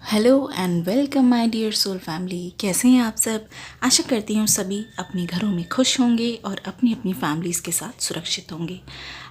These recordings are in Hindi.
Hello and welcome my dear soul family. कैसे हैं आप सब। आशा करती हूँ सभी अपने घरों में खुश होंगे और अपनी अपनी फैमिलीज़ के साथ सुरक्षित होंगे।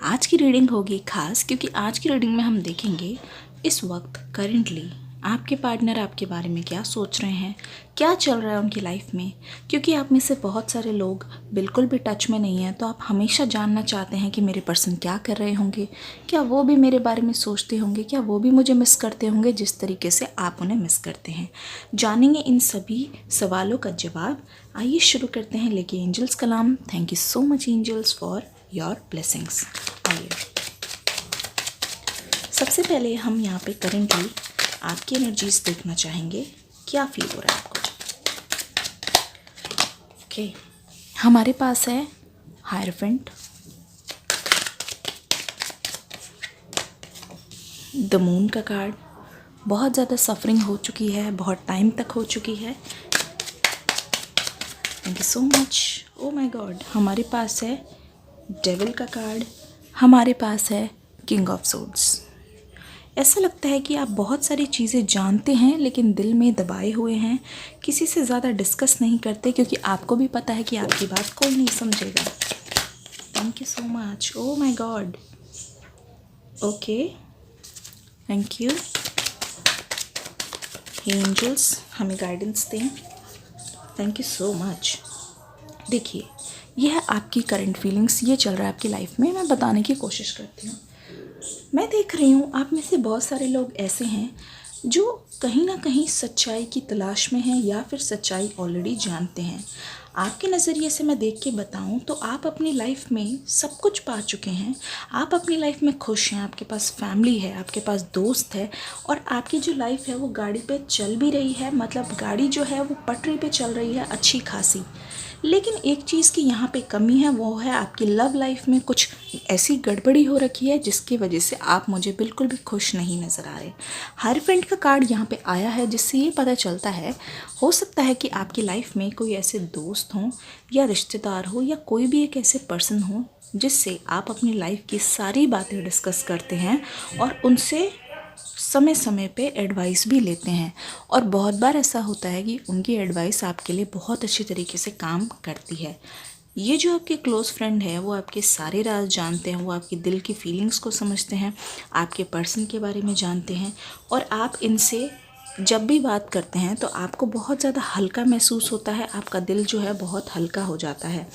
आज की रीडिंग होगी खास क्योंकि आज की रीडिंग में हम देखेंगे इस वक्त करेंटली आपके पार्टनर आपके बारे में क्या सोच रहे हैं, क्या चल रहा है उनकी लाइफ में। क्योंकि आप में से बहुत सारे लोग बिल्कुल भी टच में नहीं हैं, तो आप हमेशा जानना चाहते हैं कि मेरे पर्सन क्या कर रहे होंगे, क्या वो भी मेरे बारे में सोचते होंगे, क्या वो भी मुझे मिस करते होंगे जिस तरीके से आप उन्हें मिस करते हैं। जानेंगे इन सभी सवालों का जवाब। आइए शुरू करते हैं लेके एंजल्स कलाम। Thank you so much angels for your blessings. आइए सबसे पहले हम यहाँ पे करेंटली आपकी एनर्जीज देखना चाहेंगे, क्या फील हो रहा है आपको। ओके हमारे पास है हायरफेंट, द मून का कार्ड। बहुत ज़्यादा सफरिंग हो चुकी है, बहुत टाइम तक हो चुकी है। Thank you so much. Oh my God हमारे पास है डेविल का कार्ड, हमारे पास है किंग ऑफ सोर्ड्स। ऐसा लगता है कि आप बहुत सारी चीज़ें जानते हैं लेकिन दिल में दबाए हुए हैं, किसी से ज़्यादा डिस्कस नहीं करते क्योंकि आपको भी पता है कि आपकी बात कोई नहीं समझेगा। Thank you so much. Oh my god okay thank you. Angels हमें गाइडेंस दें। Thank you so much. देखिए यह है आपकी करंट फीलिंग्स, ये चल रहा है आपकी लाइफ में। मैं बताने की कोशिश करती हूँ। मैं देख रही हूँ आप में से बहुत सारे लोग ऐसे हैं जो कहीं ना कहीं सच्चाई की तलाश में हैं या फिर सच्चाई ऑलरेडी जानते हैं। आपके नज़रिए से मैं देख के बताऊं तो आप अपनी लाइफ में सब कुछ पा चुके हैं। आप अपनी लाइफ में खुश हैं, आपके पास फैमिली है, आपके पास दोस्त है और आपकी जो लाइफ है वो गाड़ी पे चल भी रही है। मतलब गाड़ी जो है वो पटरी पे चल रही है अच्छी खासी। लेकिन एक चीज़ की यहाँ पे कमी है, वो है आपकी लव लाइफ में कुछ ऐसी गड़बड़ी हो रखी है जिसकी वजह से आप मुझे बिल्कुल भी खुश नहीं नज़र आ रहे। हायरफेंट का कार्ड यहाँ पे आया है जिससे ये पता चलता है, हो सकता है कि आपकी लाइफ में कोई ऐसे दोस्त हों या रिश्तेदार हो या कोई भी एक ऐसे पर्सन हो जिससे आप अपनी लाइफ की सारी बातें डिस्कस करते हैं और उनसे समय समय पे एडवाइस भी लेते हैं। और बहुत बार ऐसा होता है कि उनकी एडवाइस आपके लिए बहुत अच्छी तरीके से काम करती है। ये जो आपके क्लोज़ फ्रेंड है वो आपके सारे राज जानते हैं, वो आपकी दिल की फीलिंग्स को समझते हैं, आपके पर्सन के बारे में जानते हैं और आप इनसे जब भी बात करते हैं तो आपको बहुत ज़्यादा हल्का महसूस होता है, आपका दिल जो है बहुत हल्का हो जाता है।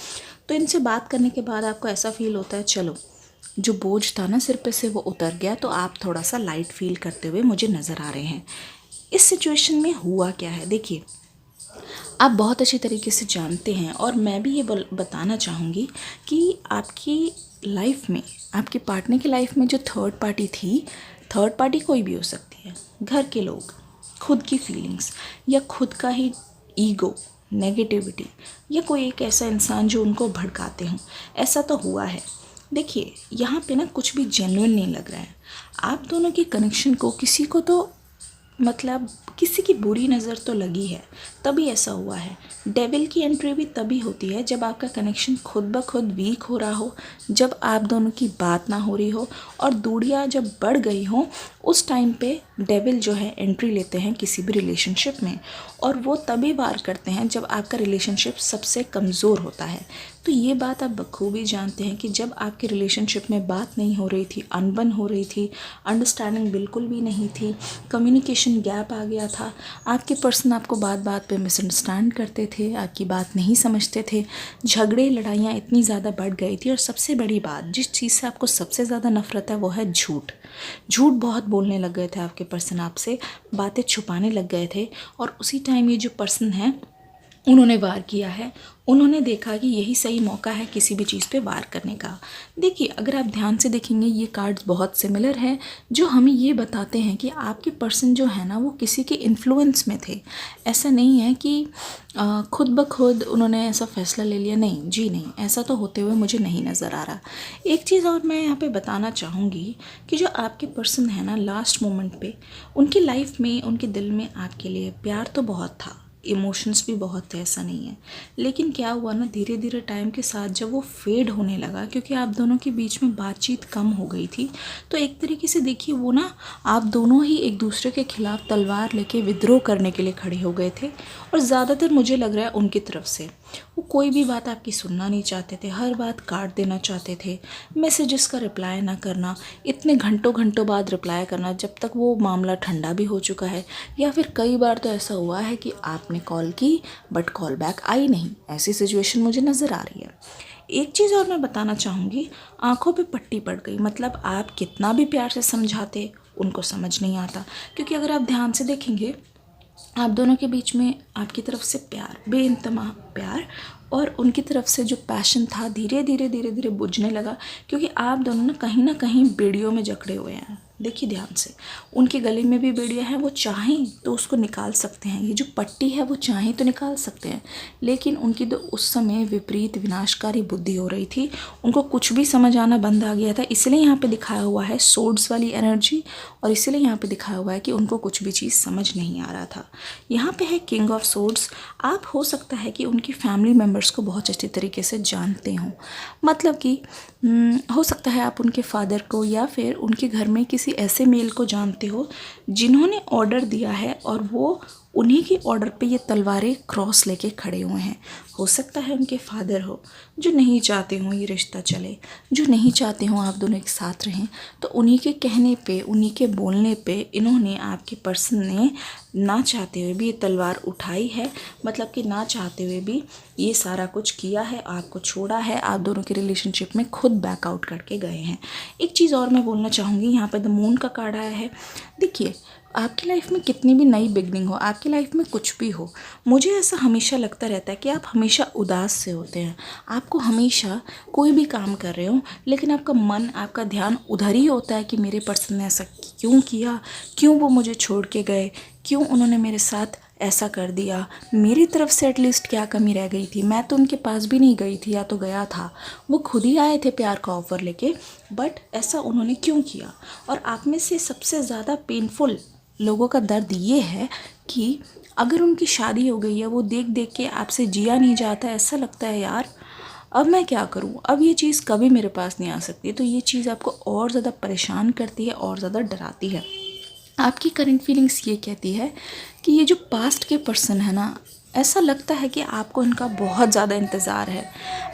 तो इनसे बात करने के बाद आपको ऐसा फील होता है चलो जो बोझ था ना सिर पे से वो उतर गया, तो आप थोड़ा सा लाइट फील करते हुए मुझे नज़र आ रहे हैं। इस सिचुएशन में हुआ क्या है, देखिए आप बहुत अच्छी तरीके से जानते हैं और मैं भी ये बताना चाहूँगी कि आपकी लाइफ में, आपके पार्टनर की लाइफ में जो थर्ड पार्टी थी, थर्ड पार्टी कोई भी हो सकती है, घर के लोग, खुद की फीलिंग्स या खुद का ही ईगो, नेगेटिविटी या कोई एक ऐसा इंसान जो उनको भड़काते हों, ऐसा तो हुआ है। देखिए यहाँ पे ना कुछ भी जेन्युइन नहीं लग रहा है। आप दोनों की कनेक्शन को किसी को तो मतलब किसी की बुरी नज़र तो लगी है, तभी ऐसा हुआ है। डेविल की एंट्री भी तभी होती है जब आपका कनेक्शन खुद ब खुद वीक हो रहा हो, जब आप दोनों की बात ना हो रही हो और दूरियां जब बढ़ गई हो, उस टाइम पे डेविल जो है एंट्री लेते हैं किसी भी रिलेशनशिप में। और वो तभी वार करते हैं जब आपका रिलेशनशिप सबसे कमज़ोर होता है। तो ये बात आप बखूबी जानते हैं कि जब आपके रिलेशनशिप में बात नहीं हो रही थी, अनबन हो रही थी, अंडरस्टैंडिंग बिल्कुल भी नहीं थी, कम्युनिकेशन गैप आ गया था, आपके पर्सन आपको बात बात पे मिसअंडरस्टैंड करते थे, आपकी बात नहीं समझते थे, झगड़े लड़ाइयाँ इतनी ज़्यादा बढ़ गई थी। और सबसे बड़ी बात, जिस चीज़ से आपको सबसे ज़्यादा नफरत है वो है झूठ। झूठ बहुत बोलने लग गए थे आपके पर्सन, आपसे बातें छुपाने लग गए थे। और उसी टाइम ये जो पर्सन है उन्होंने वार किया है, उन्होंने देखा कि यही सही मौका है किसी भी चीज़ पे वार करने का। देखिए अगर आप ध्यान से देखेंगे ये कार्ड्स बहुत सिमिलर हैं जो हमें ये बताते हैं कि आपके पर्सन जो है ना वो किसी के इन्फ्लुएंस में थे। ऐसा नहीं है कि खुद ब खुद उन्होंने ऐसा फ़ैसला ले लिया, नहीं जी नहीं, ऐसा तो होते हुए मुझे नहीं नज़र आ रहा। एक चीज़ और मैं यहाँ पे बताना चाहूँगी कि जो आपके पर्सन है ना लास्ट मोमेंट पे उनकी लाइफ में, उनके दिल में आपके लिए प्यार तो बहुत था, इमोशंस भी बहुत थे, ऐसा नहीं है। लेकिन क्या हुआ ना, धीरे धीरे टाइम के साथ जब वो फेड होने लगा, क्योंकि आप दोनों के बीच में बातचीत कम हो गई थी, तो एक तरीके से देखिए वो ना, आप दोनों ही एक दूसरे के खिलाफ तलवार लेके विद्रोह करने के लिए खड़े हो गए थे। और ज़्यादातर मुझे लग रहा है उनकी तरफ से, वो कोई भी बात आपकी सुनना नहीं चाहते थे, हर बात काट देना चाहते थे। मैसेजेस का रिप्लाई ना करना, इतने घंटों घंटों बाद रिप्लाई करना जब तक वो मामला ठंडा भी हो चुका है, या फिर कई बार तो ऐसा हुआ है कि आपने कॉल की बट कॉल बैक आई नहीं, ऐसी सिचुएशन मुझे नज़र आ रही है। एक चीज़ और मैं बताना चाहूँगी, आंखों पे पट्टी पड़ गई, मतलब आप कितना भी प्यार से समझाते उनको समझ नहीं आता। क्योंकि अगर आप ध्यान से देखेंगे, आप दोनों के बीच में आपकी तरफ से प्यार, बेइंतहा प्यार, और उनकी तरफ से जो पैशन था धीरे धीरे बुझने लगा। क्योंकि आप दोनों ना कहीं बेड़ियों में जकड़े हुए हैं। देखिए ध्यान से, उनके गले में भी बेड़ियाँ हैं, वो चाहें तो उसको निकाल सकते हैं, ये जो पट्टी है वो चाहें तो निकाल सकते हैं। लेकिन उनकी तो उस समय विपरीत विनाशकारी बुद्धि हो रही थी, उनको कुछ भी समझ आना बंद आ गया था। इसलिए यहाँ पे दिखाया हुआ है सोर्ड्स वाली एनर्जी, और इसीलिए यहाँ पे दिखाया हुआ है कि उनको कुछ भी चीज़ समझ नहीं आ रहा था। यहाँ पे है किंग ऑफ सोर्ड्स। आप हो सकता है कि उनकी फैमिली मेम्बर्स को बहुत अच्छी तरीके से जानते हों, मतलब कि हो सकता है आप उनके फादर को या फिर उनके घर में किसी ऐसे मेल को जानते हो जिन्होंने ऑर्डर दिया है, और वो उन्हीं के ऑर्डर पे ये तलवारें क्रॉस लेके खड़े हुए हैं। हो सकता है उनके फादर हो जो नहीं चाहते हों ये रिश्ता चले, जो नहीं चाहते हों आप दोनों एक साथ रहें, तो उन्हीं के कहने पे, उन्हीं के बोलने पे इन्होंने, आपके पर्सन ने ना चाहते हुए भी ये तलवार उठाई है, मतलब कि ना चाहते हुए भी ये सारा कुछ किया है, आपको छोड़ा है, आप दोनों के रिलेशनशिप में खुद बैकआउट करके गए हैं। एक चीज़ और मैं बोलना चाहूँगी, यहाँ पर द मून का कार्ड आया है। देखिए, आपकी लाइफ में कितनी भी नई बिगनिंग हो, आपकी लाइफ में कुछ भी हो, मुझे ऐसा हमेशा लगता रहता है कि आप हमेशा उदास से होते हैं। आपको हमेशा कोई भी काम कर रहे हो लेकिन आपका मन, आपका ध्यान उधर ही होता है कि मेरे पर्सन ने ऐसा क्यों किया, क्यों वो मुझे छोड़ के गए, क्यों उन्होंने मेरे साथ ऐसा कर दिया, मेरी तरफ से एटलीस्ट क्या कमी रह गई थी, मैं तो उनके पास भी नहीं गई थी, या तो गया था, वो खुद ही आए थे प्यार का ऑफ़र लेके, बट ऐसा उन्होंने क्यों किया। और आप में से सबसे ज़्यादा पेनफुल लोगों का दर्द ये है कि अगर उनकी शादी हो गई है, वो देख देख के आपसे जिया नहीं जाता, ऐसा लगता है यार अब मैं क्या करूं, अब ये चीज़ कभी मेरे पास नहीं आ सकती। तो ये चीज़ आपको और ज़्यादा परेशान करती है और ज़्यादा डराती है। आपकी करंट फीलिंग्स ये कहती है कि ये जो पास्ट के पर्सन है ना, ऐसा लगता है कि आपको इनका बहुत ज़्यादा इंतज़ार है।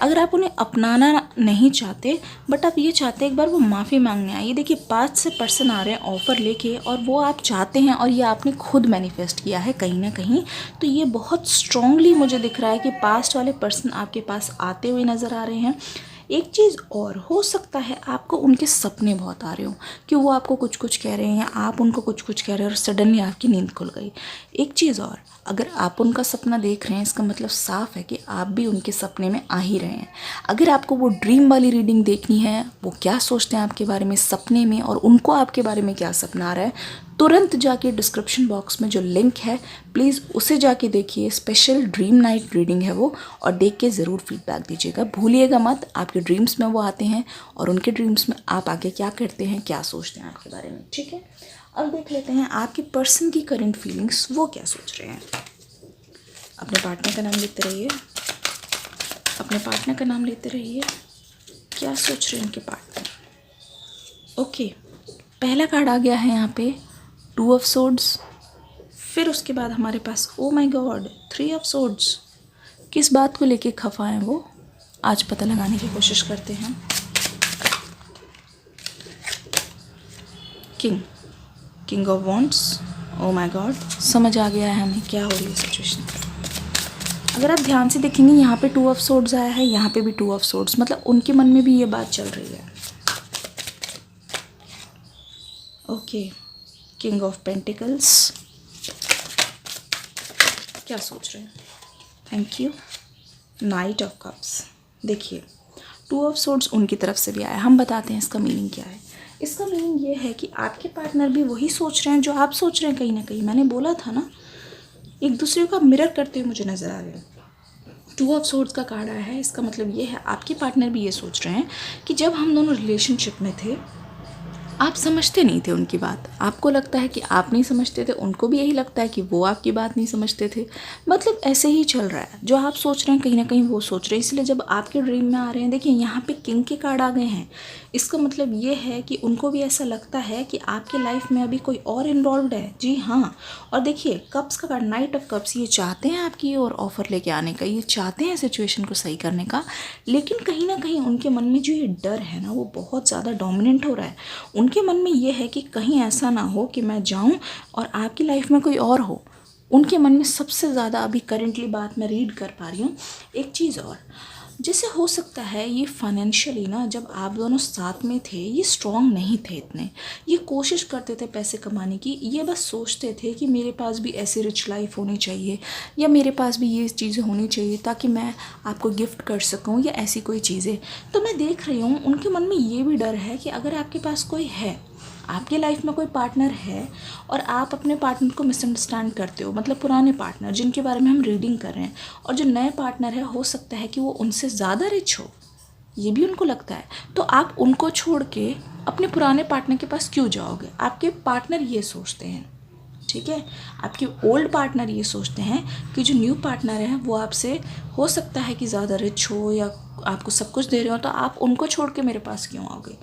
अगर आप उन्हें अपनाना नहीं चाहते, बट आप ये चाहते हैं एक बार वो माफ़ी मांगने आए। ये देखिए, पास्ट से पर्सन आ रहे हैं ऑफ़र लेके, और वो आप चाहते हैं, और ये आपने खुद मैनिफेस्ट किया है कहीं ना कहीं। तो ये बहुत स्ट्रांगली मुझे दिख रहा है कि पास्ट वाले पर्सन आपके पास आते हुए नज़र आ रहे हैं। एक चीज़ और हो सकता है, आपको उनके सपने बहुत आ रहे हो कि वो आपको कुछ कुछ कह रहे हैं या आप उनको कुछ कुछ कह रहे हैं, और सडनली आपकी नींद खुल गई। एक चीज़ और, अगर आप उनका सपना देख रहे हैं, इसका मतलब साफ है कि आप भी उनके सपने में आ ही रहे हैं। अगर आपको वो ड्रीम वाली रीडिंग देखनी है, वो क्या सोचते हैं आपके बारे में सपने में, और उनको आपके बारे में क्या सपना आ रहा है, तुरंत जाके डिस्क्रिप्शन बॉक्स में जो लिंक है प्लीज़ उसे जाके देखिए। स्पेशल ड्रीम नाइट रीडिंग है वो, और देख के ज़रूर फीडबैक दीजिएगा, भूलिएगा मत। आपके ड्रीम्स में वो आते हैं, और उनके ड्रीम्स में आप आगे क्या करते हैं, क्या सोचते हैं आपके बारे में, ठीक है। अब देख लेते हैं आपके पर्सन की करंट फीलिंग्स, वो क्या सोच रहे हैं। अपने पार्टनर का नाम लेते रहिए, अपने पार्टनर का नाम लेते रहिए, क्या सोच रहे हैं उनके पार्टनर। ओके, पहला कार्ड आ गया है यहाँ पे 2 ऑफ सोर्ड्स, फिर उसके बाद हमारे पास oh my god 3 of swords. किस बात को लेके खफा हैं वो, आज पता लगाने की कोशिश करते हैं। King of wands, O my God, समझ आ गया है हमें क्या हो रही है सिचुएशन। अगर आप ध्यान से देखेंगे, यहाँ पे 2 ऑफ सोर्ड्स आया है, यहाँ पे भी 2 ऑफ सोर्ड्स, मतलब उनके मन में भी ये बात चल रही है। ओके, किंग ऑफ पेंटिकल्स, क्या सोच रहे हैं, thank you. Night of cups, देखिए 2 ऑफ सोर्ड्स उनकी तरफ से भी आया। हम बताते हैं इसका मीनिंग क्या है। इसका मीनिंग ये है कि आपके पार्टनर भी वही सोच रहे हैं जो आप सोच रहे हैं कहीं ना कहीं। मैंने बोला था ना, एक दूसरे को मिरर करते हुए मुझे नज़र आ रहे हैं। 2 ऑफ सोर्ड्स का कार्ड आया है, इसका मतलब ये है आपके पार्टनर भी ये सोच रहे हैं कि जब हम दोनों रिलेशनशिप में थे आप समझते नहीं थे उनकी बात, आपको लगता है कि आप नहीं समझते थे, उनको भी यही लगता है कि वो आपकी बात नहीं समझते थे। मतलब ऐसे ही चल रहा है, जो आप सोच रहे हैं कहीं ना कहीं वो सोच रहे हैं। इसलिए जब आपके ड्रीम में आ रहे हैं, देखिए यहाँ पे किंग के कार्ड आ गए हैं, इसका मतलब ये है कि उनको भी ऐसा लगता है कि आपके लाइफ में अभी कोई और इन्वॉल्व है। जी हाँ। और देखिए कप्स का कार्ड, नाइट ऑफ कप्स, ये चाहते हैं आपकी और ऑफर लेके आने का, ये चाहते हैं सिचुएशन को सही करने का, लेकिन कहीं ना कहीं उनके मन में जो ये डर है ना वो बहुत ज़्यादा डोमिनेंट हो रहा है। उनके मन में ये है कि कहीं ऐसा ना हो कि मैं जाऊं और आपकी लाइफ में कोई और हो। उनके मन में सबसे ज़्यादा अभी करेंटली बात मैं रीड कर पा रही हूँ। एक चीज़ और, जैसे हो सकता है ये फाइनेंशियली ना, जब आप दोनों साथ में थे ये स्ट्रांग नहीं थे इतने, ये कोशिश करते थे पैसे कमाने की, ये बस सोचते थे कि मेरे पास भी ऐसी रिच लाइफ होनी चाहिए या मेरे पास भी ये चीज़ें होनी चाहिए ताकि मैं आपको गिफ्ट कर सकूं या ऐसी कोई चीज़ें। तो मैं देख रही हूँ उनके मन में ये भी डर है कि अगर आपके पास कोई है, आपके लाइफ में कोई पार्टनर है और आप अपने पार्टनर को मिसअंडरस्टैंड करते हो, मतलब पुराने पार्टनर जिनके बारे में हम रीडिंग कर रहे हैं, और जो नए पार्टनर है हो सकता है कि वो उनसे ज़्यादा रिच हो, ये भी उनको लगता है। तो आप उनको छोड़ के अपने पुराने पार्टनर के पास क्यों जाओगे? आपके पार्टनर ये सोचते हैं, ठीक है, आपके ओल्ड पार्टनर ये सोचते हैं कि जो न्यू पार्टनर है वो आपसे हो सकता है कि ज़्यादा रिच हो या आपको सब कुछ दे रहे हो, तो आप उनको छोड़ के मेरे पास क्यों आओगे?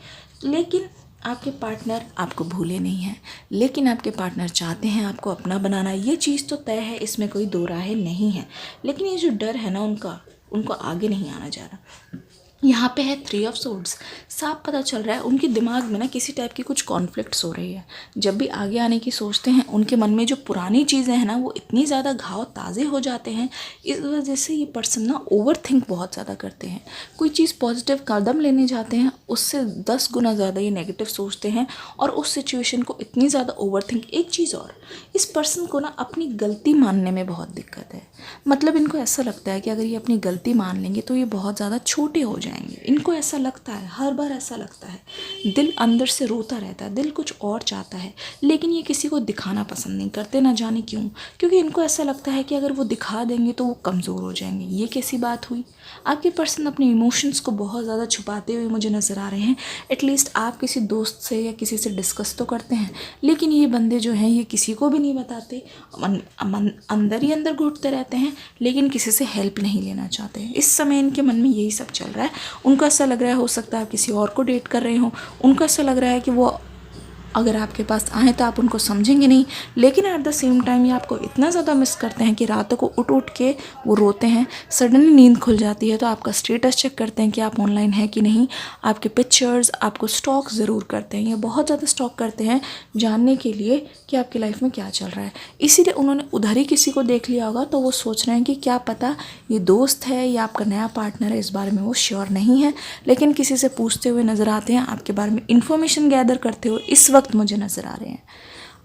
लेकिन आपके पार्टनर आपको भूले नहीं हैं, लेकिन आपके पार्टनर चाहते हैं आपको अपना बनाना, ये चीज़ तो तय है, इसमें कोई दो राहें नहीं है। लेकिन ये जो डर है ना उनका, उनको आगे नहीं आना जा रहा। यहाँ पे है 3 ऑफ सोर्ड्स, साफ पता चल रहा है उनके दिमाग में ना किसी टाइप की कुछ कॉन्फ्लिक्ट्स हो रही है। जब भी आगे आने की सोचते हैं उनके मन में जो पुरानी चीज़ें हैं ना वो इतनी ज़्यादा घाव ताज़े हो जाते हैं, इस वजह से ये पर्सन ना ओवर थिंक बहुत ज़्यादा करते हैं। कोई चीज़ पॉजिटिव कदम लेने जाते हैं उससे 10 गुना ज़्यादा ये नेगेटिव सोचते हैं और उस सिचुएशन को इतनी ज़्यादा ओवर थिंक। एक चीज़ और, इस पर्सन को ना अपनी गलती मानने में बहुत दिक्कत है। मतलब इनको ऐसा लगता है कि अगर ये अपनी गलती मान लेंगे तो ये बहुत ज़्यादा छोटे हो जाएंगे। इनको ऐसा लगता है, हर बार ऐसा लगता है, दिल अंदर से रोता रहता है, दिल कुछ और चाहता है, लेकिन ये किसी को दिखाना पसंद नहीं करते, ना जाने क्यों, क्योंकि इनको ऐसा लगता है कि अगर वो दिखा देंगे तो वो कमज़ोर हो जाएंगे। ये कैसी बात हुई? आपके पर्सन अपने इमोशंस को बहुत ज़्यादा छुपाते हुए मुझे नज़र आ रहे हैं। एटलीस्ट आप किसी दोस्त से या किसी से डिस्कस तो करते हैं, लेकिन ये बंदे जो हैं ये किसी को भी नहीं बताते, अंदर ही अंदर घुटते रहते हैं, लेकिन किसी से हेल्प नहीं लेना चाहते। इस समय इनके मन में यही सब चल रहा है। उनको ऐसा लग रहा है हो सकता है आप किसी और को डेट कर रहे हो, उनको ऐसा लग रहा है कि वो अगर आपके पास आए तो आप उनको समझेंगे नहीं, लेकिन एट द सेम टाइम ये आपको इतना ज़्यादा मिस करते हैं कि रातों को उठ उठ के वो रोते हैं। सडनली नींद खुल जाती है तो आपका स्टेटस चेक करते हैं कि आप ऑनलाइन हैं कि नहीं, आपके पिक्चर्स, आपको स्टॉक ज़रूर करते हैं, या बहुत ज़्यादा स्टॉक करते हैं जानने के लिए कि आपकी लाइफ में क्या चल रहा है। इसीलिए उन्होंने उधर ही किसी को देख लिया होगा, तो वो सोच रहे हैं कि क्या पता ये दोस्त है या आपका नया पार्टनर है, इस बारे में वो श्योर नहीं है, लेकिन किसी से पूछते हुए नज़र आते हैं, आपके बारे में इन्फॉर्मेशन गैदर करते हुए इस वक्त मुझे नज़र आ रहे हैं।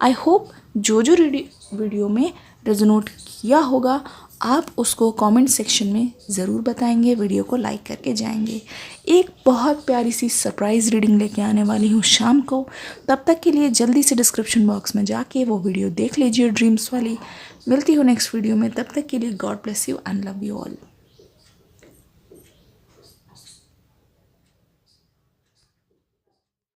आई होप जो वीडियो में रेजोनेट किया होगा आप उसको कमेंट सेक्शन में ज़रूर बताएंगे, वीडियो को लाइक करके जाएंगे। एक बहुत प्यारी सी सरप्राइज़ रीडिंग लेके आने वाली हूँ शाम को, तब तक के लिए जल्दी से डिस्क्रिप्शन बॉक्स में जाके वो वीडियो देख लीजिए ड्रीम्स वाली। मिलती हूँ नेक्स्ट वीडियो में, तब तक के लिए God bless you and love you all.